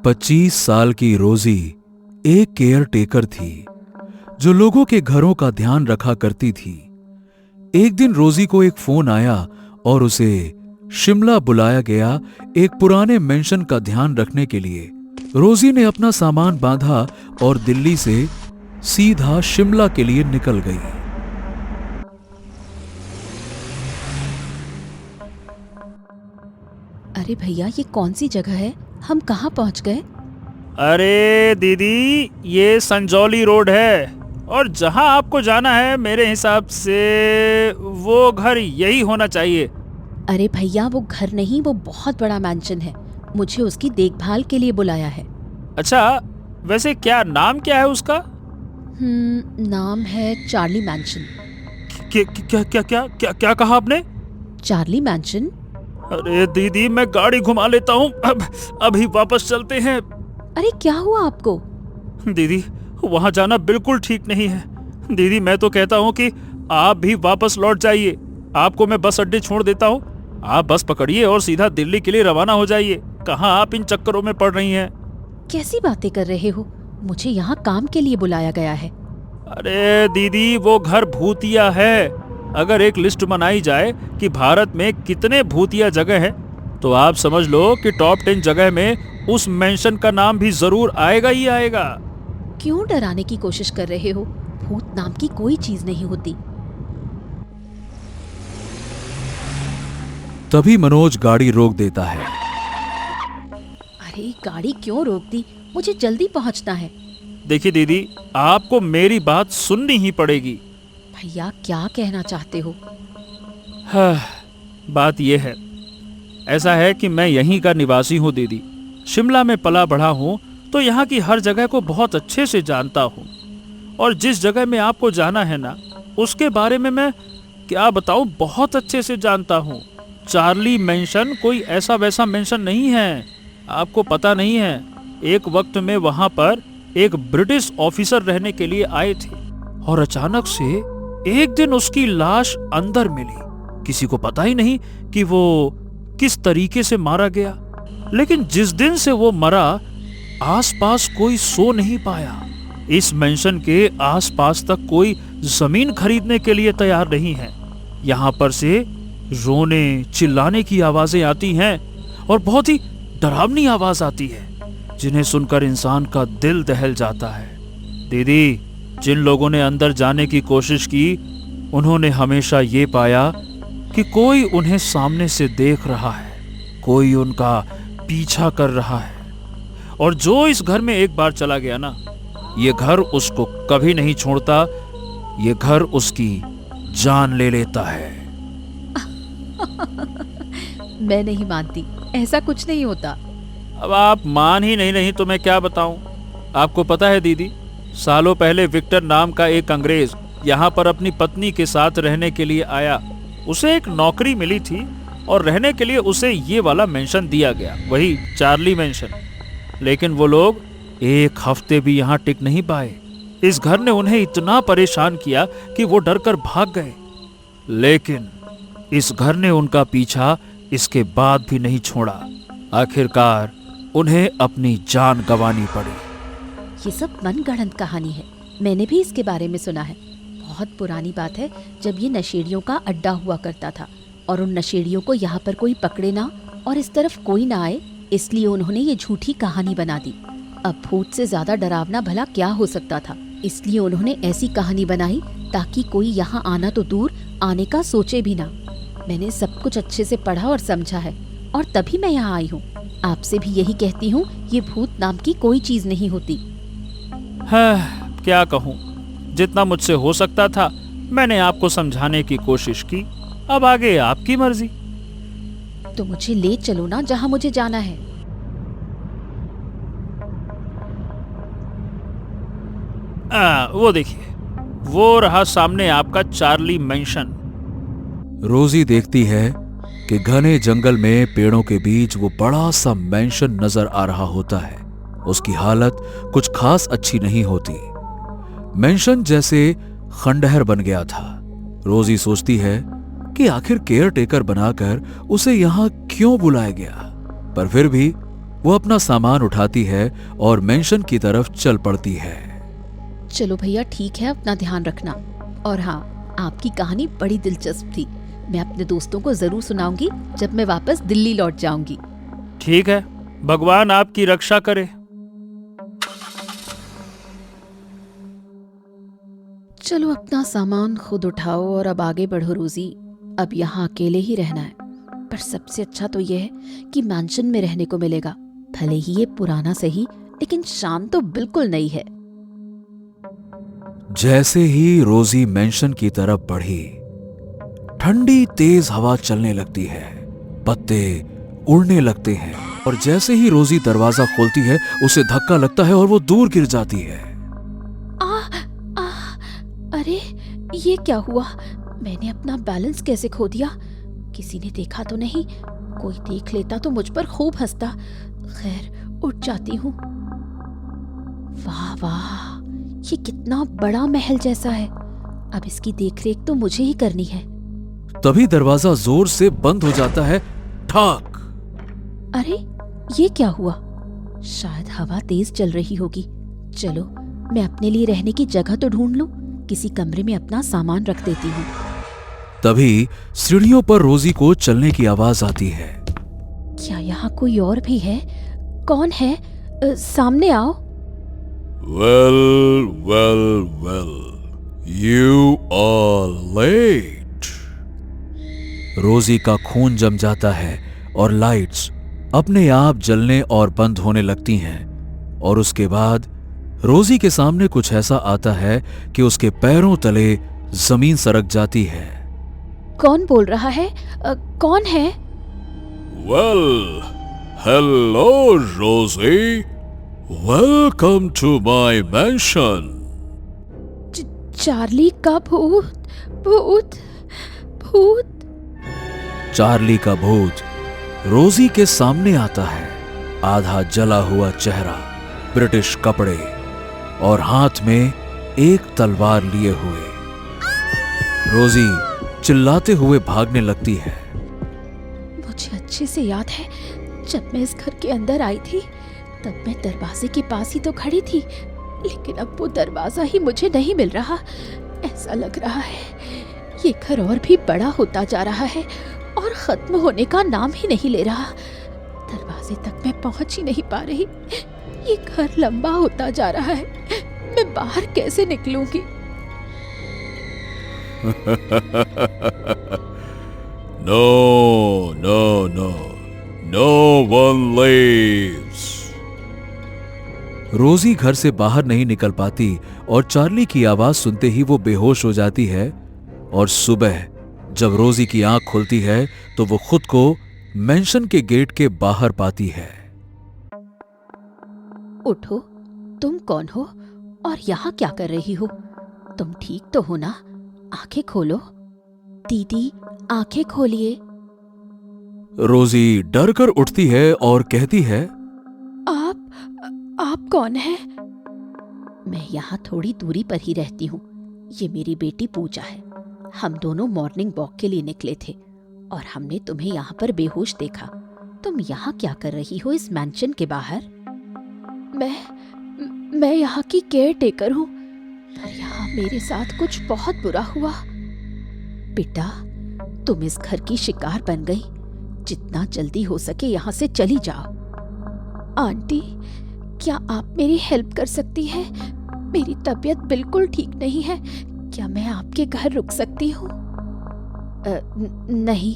25 साल की रोजी एक केयर टेकर थी जो लोगों के घरों का ध्यान रखा करती थी। एक दिन रोजी को एक फोन आया और उसे शिमला बुलाया गया एक पुराने मेंशन का ध्यान रखने के लिए। रोजी ने अपना सामान बांधा और दिल्ली से सीधा शिमला के लिए निकल गई। अरे भैया, ये कौन सी जगह है? हम कहाँ पहुँच गए? अरे दीदी, ये संजौली रोड है और जहां आपको जाना है मेरे हिसाब से वो घर यही होना चाहिए। अरे भैया, वो घर नहीं, वो बहुत बड़ा मैंशन है। मुझे उसकी देखभाल के लिए बुलाया है। अच्छा, वैसे क्या नाम क्या है उसका? नाम है चार्ली मैंशन। क्या क्या क्या क्या क्या क्या कहा आपने? Charlie mention? अरे दीदी, मैं गाड़ी घुमा लेता हूँ, अभी वापस चलते हैं। अरे क्या हुआ आपको? दीदी, वहां जाना बिल्कुल ठीक नहीं है। दीदी, मैं तो कहता हूँ कि आप भी वापस लौट जाइए। आपको मैं बस अड्डे छोड़ देता हूँ, आप बस पकड़िए और सीधा दिल्ली के लिए रवाना हो जाइए। कहाँ आप इन चक्करों में पड़ रही हैं? कैसी बातें कर रहे हो? मुझे यहाँ काम के लिए बुलाया गया है। अरे दीदी, वो घर भूतिया है। अगर एक लिस्ट बनाई जाए कि भारत में कितने भूतिया जगह हैं, तो आप समझ लो कि टॉप 10 जगह में उस मेंशन का नाम भी जरूर आएगा ही आएगा। क्यों डराने की कोशिश कर रहे हो? भूत नाम की कोई चीज नहीं होती। तभी मनोज गाड़ी रोक देता है। अरे गाड़ी क्यों रोक दी? मुझे जल्दी पहुंचना है। देखिए दीदी, आपको मेरी बात सुननी ही पड़ेगी। भैया, क्या कहना चाहते हो? हाँ, बात यह है, ऐसा है कि मैं यहीं का निवासी हूँ दीदी। शिमला में पला बढ़ा हूँ, तो यहाँ की हर जगह को बहुत अच्छे से जानता हूँ। और जिस जगह में आपको जाना है ना, उसके बारे में मैं क्या बताऊँ, बहुत अच्छे से जानता हूँ। चार्ली मेंशन कोई ऐसा वैसा मेंशन नहीं है। आपको पता नहीं है, एक वक्त में वहाँ पर एक ब्रिटिश ऑफिसर रहने के लिए आए थे और अचानक से एक दिन उसकी लाश अंदर मिली। किसी को पता ही नहीं कि वो किस तरीके से मारा गया, लेकिन जिस दिन से वो मरा, आसपास कोई सो नहीं पाया। इस मेंशन के आसपास तक कोई जमीन खरीदने के लिए तैयार नहीं है। यहाँ पर से रोने चिल्लाने की आवाजें आती हैं और बहुत ही डरावनी आवाज आती है, जिन्हें सुनकर इंसान का दिल दहल जाता है। दीदी, जिन लोगों ने अंदर जाने की कोशिश की, उन्होंने हमेशा ये पाया कि कोई उन्हें सामने से देख रहा है, कोई उनका पीछा कर रहा है। और जो इस घर में एक बार चला गया ना, ये घर उसको कभी नहीं छोड़ता। ये घर उसकी जान ले लेता है। मैं नहीं मानती, ऐसा कुछ नहीं होता। अब आप मान ही नहीं तो मैं क्या बताऊं। आपको पता है दीदी, सालों पहले विक्टर नाम का एक अंग्रेज यहाँ पर अपनी पत्नी के साथ रहने के लिए आया। उसे एक नौकरी मिली थी और रहने के लिए उसे ये वाला मेंशन दिया गया, वही चार्ली मेंशन। लेकिन वो लोग एक हफ्ते भी यहाँ टिक नहीं पाए। इस घर ने उन्हें इतना परेशान किया कि वो डरकर भाग गए। लेकिन इस घर ने उनका पीछा इसके बाद भी नहीं छोड़ा। आखिरकार उन्हें अपनी जान गंवानी पड़ी। ये सब मनगढ़ंत कहानी है। मैंने भी इसके बारे में सुना है। बहुत पुरानी बात है, जब ये नशेड़ियों का अड्डा हुआ करता था और उन नशेड़ियों को यहाँ पर कोई पकड़े ना और इस तरफ कोई ना आए, इसलिए उन्होंने ये झूठी कहानी बना दी। अब भूत से ज्यादा डरावना भला क्या हो सकता था, इसलिए उन्होंने ऐसी कहानी बनाई ताकि कोई यहाँ आना तो दूर, आने का सोचे भी ना। मैंने सब कुछ अच्छे से पढ़ा और समझा है और तभी मैं यहाँ आई हूँ। आपसे भी यही कहती हूँ, ये भूत नाम की कोई चीज नहीं होती। हाँ, क्या कहूँ, जितना मुझसे हो सकता था मैंने आपको समझाने की कोशिश की। अब आगे आपकी मर्जी। तो मुझे ले चलो ना जहाँ मुझे जाना है। वो देखिए, वो रहा सामने आपका चार्ली मेंशन। रोजी देखती है कि घने जंगल में पेड़ों के बीच वो बड़ा सा मेंशन नजर आ रहा होता है। उसकी हालत कुछ खास अच्छी नहीं होती। मेंशन जैसे खंडहर बन गया था। रोजी सोचती है कि आखिर केयर टेकर बनाकर उसे यहां क्यों बुलाया गया, पर फिर भी वो अपना सामान उठाती है और मेंशन की तरफ चल पड़ती है। चलो भैया ठीक है, अपना ध्यान रखना। और हाँ, आपकी कहानी बड़ी दिलचस्प थी। मैं अपने दोस्तों को जरूर सुनाऊंगी जब मैं वापस दिल्ली लौट जाऊंगी। ठीक है, भगवान आपकी रक्षा करे। चलो अपना सामान खुद उठाओ और अब आगे बढ़ो रोजी। अब यहाँ अकेले ही रहना है, पर सबसे अच्छा तो यह है कि मैंशन में रहने को मिलेगा। भले ही ये पुराना सही, लेकिन शान तो बिल्कुल नई है। जैसे ही रोजी मेंशन की तरफ बढ़ी, ठंडी तेज हवा चलने लगती है, पत्ते उड़ने लगते हैं और जैसे ही रोजी दरवाजा खोलती है उसे धक्का लगता है और वो दूर गिर जाती है। अरे ये क्या हुआ? मैंने अपना बैलेंस कैसे खो दिया? किसी ने देखा तो नहीं? कोई देख लेता तो मुझ पर खूब हंसता। खैर, उठ जाती हूँ। वाह वाह, ये कितना बड़ा महल जैसा है। अब इसकी देखरेख तो मुझे ही करनी है। तभी दरवाजा जोर से बंद हो जाता है। ठाक! अरे ये क्या हुआ? शायद हवा तेज चल रही होगी। चलो, मैं अपने लिए रहने की जगह तो ढूंढ लूं। किसी कमरे में अपना सामान रख देती हूँ। तभी सीढ़ियों पर रोजी को चलने की आवाज आती है। क्या यहाँ कोई और भी है? कौन है? सामने आओ। Well, you are late. रोजी का खून जम जाता है और लाइट्स अपने आप जलने और बंद होने लगती हैं और उसके बाद रोजी के सामने कुछ ऐसा आता है कि उसके पैरों तले जमीन सरक जाती है। कौन बोल रहा है? कौन है? Well, hello, Rosie. Welcome to my mansion. Charlie का भूत भूत भूत। चार्ली का भूत रोजी के सामने आता है। आधा जला हुआ चेहरा, ब्रिटिश कपड़े और हाथ में एक तलवार लिए हुए। रोजी चिल्लाते हुए भागने लगती है। मुझे अच्छे से याद है, जब मैं इस घर के अंदर आई थी तब मैं दरवाजे के पास ही तो खड़ी थी, लेकिन अब वो दरवाजा ही मुझे नहीं मिल रहा। ऐसा लग रहा है ये घर और भी बड़ा होता जा रहा है और खत्म होने का नाम ही नहीं ले रहा। दरवाजे तक मैं पहुंच ही नहीं पा रही। ये घर लंबा होता जा रहा है। मैं बाहर कैसे निकलूंगी? No one leaves. रोजी घर से बाहर नहीं निकल पाती और चार्ली की आवाज सुनते ही वो बेहोश हो जाती है। और सुबह जब रोजी की आंख खुलती है तो वो खुद को मेंशन के गेट के बाहर पाती है। उठो, तुम कौन हो और यहाँ क्या कर रही हो? तुम ठीक तो हो ना? आंखें खोलो। दीदी, आंखें खोलिए। रोजी डर कर उठती है और कहती है, आप कौन हैं? मैं यहाँ थोड़ी दूरी पर ही रहती हूँ। ये मेरी बेटी पूजा है। हम दोनों मॉर्निंग वॉक के लिए निकले थे और हमने तुम्हें यहाँ पर बेहोश देखा। तुम यहाँ क्या कर रही हो इस मैंशन के बाहर? मैं यहाँ की केयर टेकर हूँ, पर यहाँ मेरे साथ कुछ बहुत बुरा हुआ। बेटा, तुम इस घर की शिकार बन गई। जितना जल्दी हो सके यहाँ से चली जाओ। आंटी, क्या आप मेरी हेल्प कर सकती हैं? मेरी तबीयत बिल्कुल ठीक नहीं है। क्या मैं आपके घर रुक सकती हूँ? नहीं,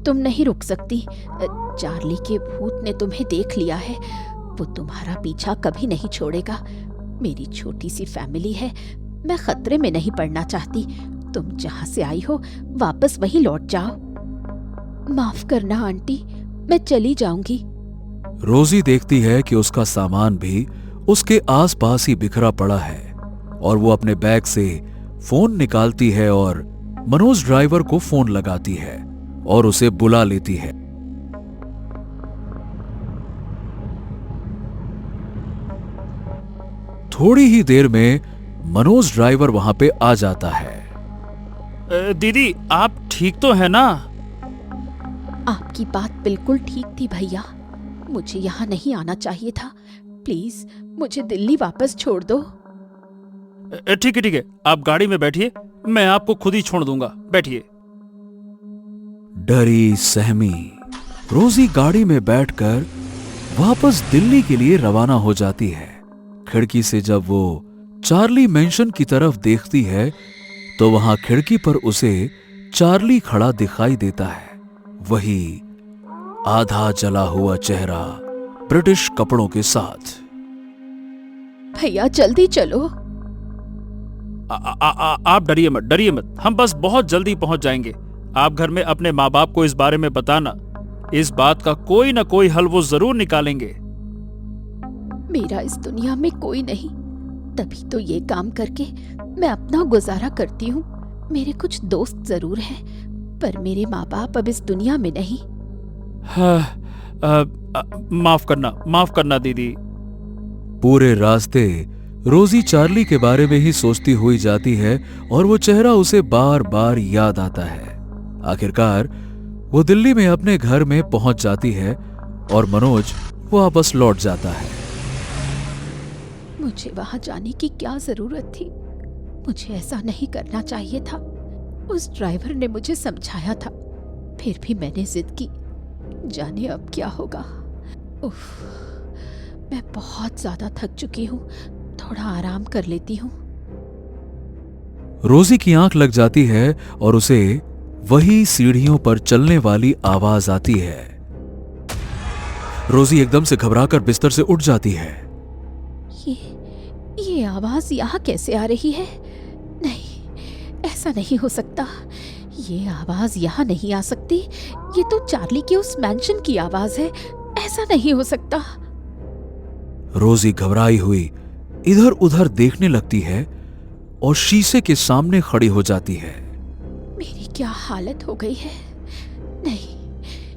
तुम नहीं रुक सकती। चार्ली के भूत ने तुम्हें देख लिया है। वो तुम्हारा पीछा कभी नहीं छोड़ेगा। मेरी छोटी सी फैमिली है। मैं खतरे में नहीं पड़ना चाहती। तुम जहाँ से आई हो वापस वहीं लौट जाओ। माफ करना आंटी, मैं चली जाऊंगी। रोजी देखती है कि उसका सामान भी उसके आसपास ही बिखरा पड़ा है और वो अपने बैग से फोन निकालती है और मनोज ड्राइवर को फोन लगाती है और उसे बुला लेती है। थोड़ी ही देर में मनोज ड्राइवर वहां पे आ जाता है। दीदी, आप ठीक तो है ना? आपकी बात बिल्कुल ठीक थी भैया। मुझे यहाँ नहीं आना चाहिए था। प्लीज मुझे दिल्ली वापस छोड़ दो। ठीक है, आप गाड़ी में बैठिए, मैं आपको खुद ही छोड़ दूंगा, बैठिए। डरी सहमी रोजी गाड़ी में बैठकर वापस दिल्ली के लिए रवाना हो जाती है। खिड़की से जब वो चार्ली मैंशन की तरफ देखती है तो वहां खिड़की पर उसे चार्ली खड़ा दिखाई देता है। वही आधा जला हुआ चेहरा ब्रिटिश कपड़ों के साथ। भैया जल्दी चलो। आप डरिए मत, हम बस बहुत जल्दी पहुंच जाएंगे। आप घर में अपने माँ बाप को इस बारे में बताना, इस बात का कोई ना कोई हल वो जरूर निकालेंगे। मेरा इस दुनिया में कोई नहीं, तभी तो ये काम करके मैं अपना गुजारा करती हूँ। मेरे कुछ दोस्त जरूर हैं, पर मेरे माँ बाप अब इस दुनिया में नहीं। माफ करना दीदी। पूरे रास्ते रोजी चार्ली के बारे में ही सोचती हुई जाती है और वो चेहरा उसे बार बार याद आता है। आखिरकार वो दिल्ली में अपने घर में पहुंच जाती है और मनोज वापस लौट जाता है। मुझे वहां जाने की क्या जरूरत थी? मुझे ऐसा नहीं करना चाहिए था। उस ड्राइवर ने मुझे समझाया था, फिर भी मैंने जिद की। जाने अब क्या होगा। उफ, मैं बहुत ज्यादा थक चुकी हूँ, थोड़ा आराम कर लेती हूँ। रोजी की आंख लग जाती है और उसे वही सीढ़ियों पर चलने वाली आवाज आती है। रोजी एकदम से घबराकर बिस्तर से उठ जाती है। ये आवाज यहाँ कैसे आ रही है? नहीं, ऐसा नहीं हो सकता। ये आवाज यहाँ नहीं आ सकती। ये तो चार्ली के उस मैंशन की आवाज है। ऐसा नहीं हो सकता। रोजी घबराई हुई इधर उधर देखने लगती है और शीशे के सामने खड़ी हो जाती है। मेरी क्या हालत हो गई है? नहीं,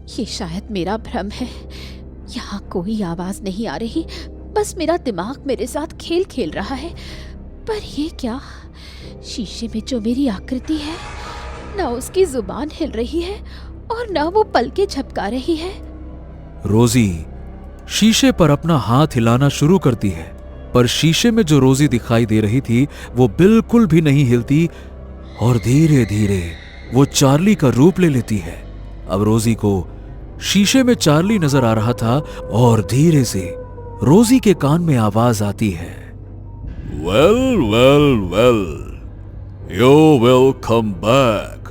ये शायद मेरा भ्रम है। यहाँ कोई आवाज नहीं आ रही, बस मेरा दिमाग मेरे साथ खेल खेल रहा है। पर ये क्या? शीशे में जो मेरी आकृति है, ना उसकी जुबान हिल रही है और ना वो पलके झपका रही है। रोजी शीशे पर अपना हाथ हिलाना शुरू करती है, पर शीशे में जो रोजी दिखाई दे रही थी वो बिल्कुल भी नहीं हिलती और धीरे धीरे वो चार्ली का रूप ले लेती है। अब रोजी को शीशे में चार्ली नजर आ रहा था और धीरे से रोजी के कान में आवाज आती है, well well well, you will come back.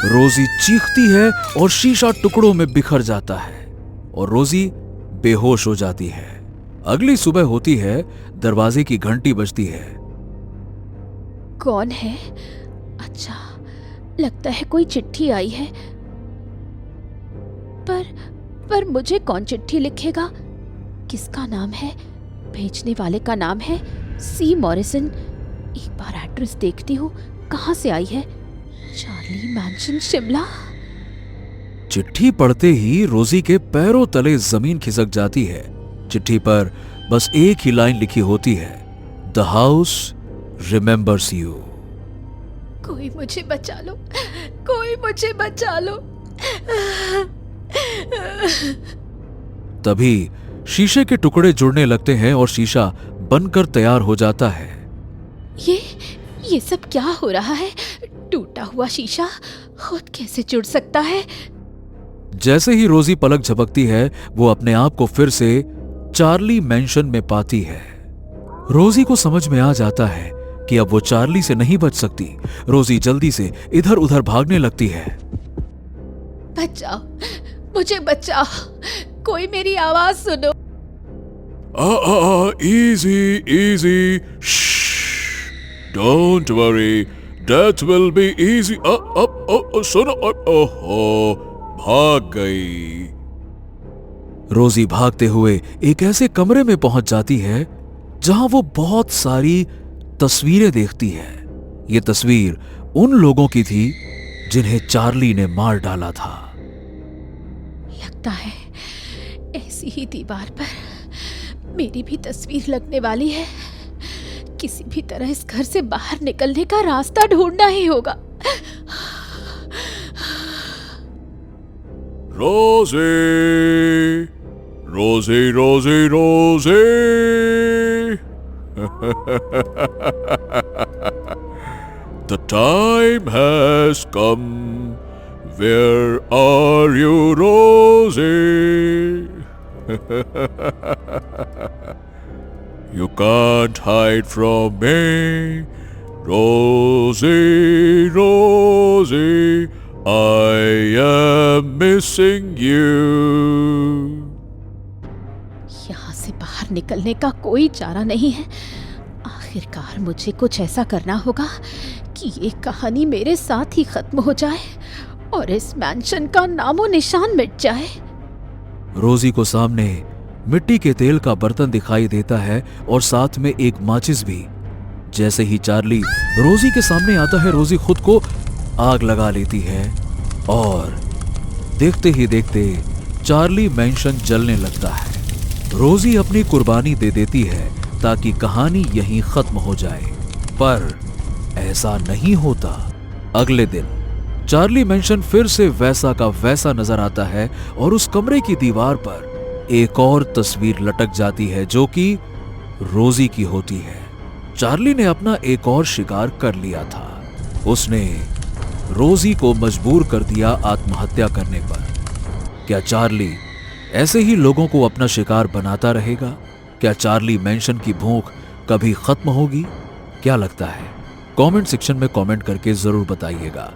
रोजी चीखती है और शीशा टुकड़ों में बिखर जाता है और रोजी बेहोश हो जाती है। अगली सुबह होती है, दरवाजे की घंटी बजती है। कौन है? अच्छा, लगता है कोई चिट्ठी आई है। पर मुझे कौन चिट्ठी लिखेगा? किसका नाम है? भेजने वाले का नाम है सी मॉरिसन। एक बार एड्रेस देखती हूँ, कहाँ से आई है? Charlie mention, Shimla. चिट्ठी पढ़ते ही रोजी के पैरों तले जमीन खिसक जाती है। चिट्ठी पर बस एक ही लाइन लिखी होती है, द हाउस रिमेंबर्स यू। कोई मुझे बचा लो, कोई मुझे बचा लो। तभी शीशे के टुकड़े जुड़ने लगते हैं और शीशा बनकर तैयार हो जाता है। ये सब क्या हो रहा है? टूटा हुआ शीशा खुद कैसे जुड़ सकता है? जैसे ही रोजी पलक झपकती है, वो अपने आप को फिर से चार्ली मैंशन में पाती है। रोजी को समझ में आ जाता है कि अब वो चार्ली से नहीं बच सकती। रोजी जल्दी से इधर उधर भागने लगती है। बचाओ, मुझे बचाओ, कोई मेरी आवाज सुनो। Easy, easy. Don't worry. That will be easy. सुनो, भाग गई। रोजी भागते हुए एक ऐसे कमरे में पहुंच जाती है जहां वो बहुत सारी तस्वीरें देखती है। ये तस्वीर उन लोगों की थी जिन्हें चार्ली ने मार डाला था। लगता है ऐसी ही दीवार पर मेरी भी तस्वीर लगने वाली है। किसी भी तरह इस घर से बाहर निकलने का रास्ता ढूंढना ही होगा। रोजी, रोजी रोजी रोजी। The time has come. Where are you, Rosie? You can't hide from me, Rosie, Rosie. I am missing you. यहाँ से बाहर निकलने का कोई चारा नहीं है। आखिरकार मुझे कुछ ऐसा करना होगा कि ये कहानी मेरे साथ ही खत्म हो जाए और इस मैंशन का नामो निशान मिट जाए। रोजी को सामने मिट्टी के तेल का बर्तन दिखाई देता है और साथ में एक माचिस भी। जैसे ही चार्ली रोजी के सामने आता है, रोजी खुद को आग लगा लेती है और देखते ही देखते चार्ली मैंशन जलने लगता है। रोजी अपनी कुर्बानी दे देती है ताकि कहानी यहीं खत्म हो जाए, पर ऐसा नहीं होता। अगले दिन चार्ली मैंशन फिर से वैसा का वैसा नजर आता है और उस कमरे की दीवार पर एक और तस्वीर लटक जाती है जो कि रोजी की होती है। चार्ली ने अपना एक और शिकार कर लिया था। उसने रोजी को मजबूर कर दिया आत्महत्या करने पर। क्या चार्ली ऐसे ही लोगों को अपना शिकार बनाता रहेगा? क्या चार्ली मैंशन की भूख कभी खत्म होगी? क्या लगता है? कमेंट सेक्शन में कमेंट करके जरूर बताइएगा।